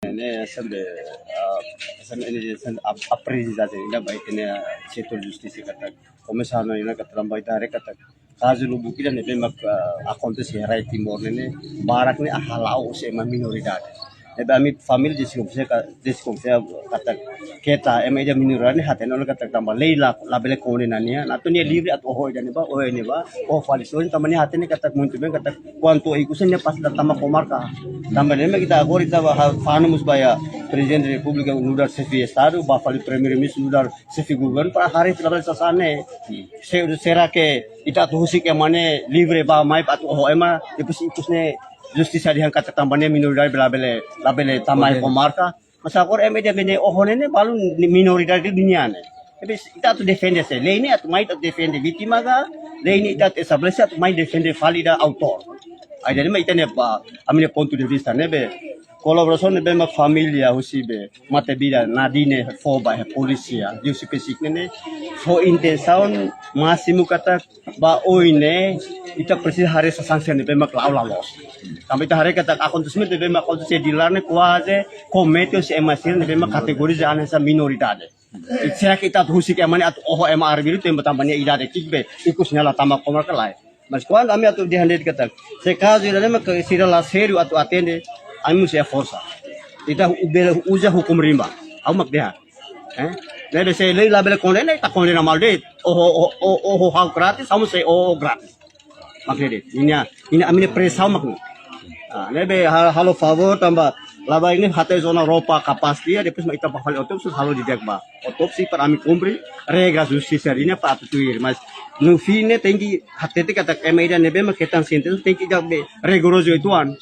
Ini aprecizați ina baitene setul justisi kata komisarno ina kata lambai tare kata kazulu bukida ne bemak akontes ya right timor ne barak ne halau se ma minoridade ne ami family diskomse kata keta ema ida minorani haten ol kata tamba leila labele kone nania natu ne libre at ohoy ne ba o falison tamani hatene kata muntu ben kata kwanto ikusen ne pas tama komarka tamba ne kita agorita fano musbaya Presiden Republika Unidad Sefi Estado, Bafali Premier Ministro Unidad Sefi Gubernur, para hari trabalho sasane. Será que ita tuhusik emane livre ba mai patu ho ema depois ikusne justiça diangkat tambane minoridade labele tamai komarka. Mas agora ema dia bene ohone ne balu minoridade di dunia ne. Tapi ita tu defende se. Lei ne atu mai tu defende vítima ga, lei ne ita establece atu mai defende valida autor. Aí daí mai tene pa a minha ponto de vista ne be colaboração de uma família be mate bida nadine foba polícia eu se pesik ne fo intenção máximo kata ba oine ita precisa hari sanction de bema klaula los também ta hari kata acontecimento de bema acontece dilar ne quase comete se emasil de bema categoria anessa minoridade será que ita husik emane at oho emar biru tempo tambanya idade kikbe ikusnya la tama komar kelai mas quando a minha tu de handed kata se caso ele me sira la sério atu atende anu saya força kita uja hukum rimba au mak dia ne de sei lei label konde ne ta konde na malde oh hal gratis samu sei gratis mak de ini amine presau mak ne be halo favor tamba laba ini hate zona ropa kapastia depois ma ita pakal otopsi halo di ba otopsi para ami cumprir regras justiça ini pa atuir mas no fine tem que hate kata emaida nebe ma ketan sentença tem que be rigoroso ituan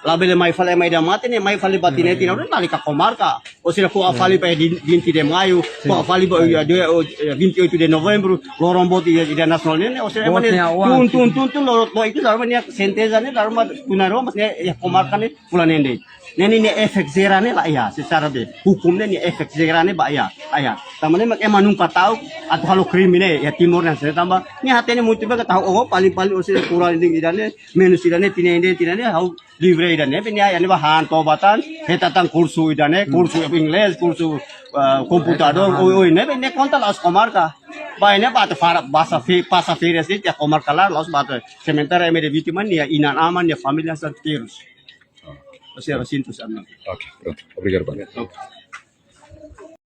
labele mai fale mai da mate ne mai fale batine tina ora balik ka comarca ou seja ko fale pa 20 de maio ko fale 28 de novembro lorombo dia nasional ne ou seja mane tun lorot boy itu darma ne sentenza ne darma punaro mas ne comarca ne fulanende ne efek zera ne la ya secara be hukum ne efek zera ne ba ya aya tamane mak emanung patau atau halo krimine ya timur ne tambah ni hatene muito ba tahu oh paling ou seja kurang ini idane menus idane tinende hau libre idane penya yani bahan tobatan hetatang kursu idane kursu inggris kursu computador oi ne ne konta las comarca ba ne ba pasa férias ya comarca la los ba sementara de vítima ni inan aman ya familia santiros. Ou seja, sinto-se. Ok, pronto. Obrigado, Padre.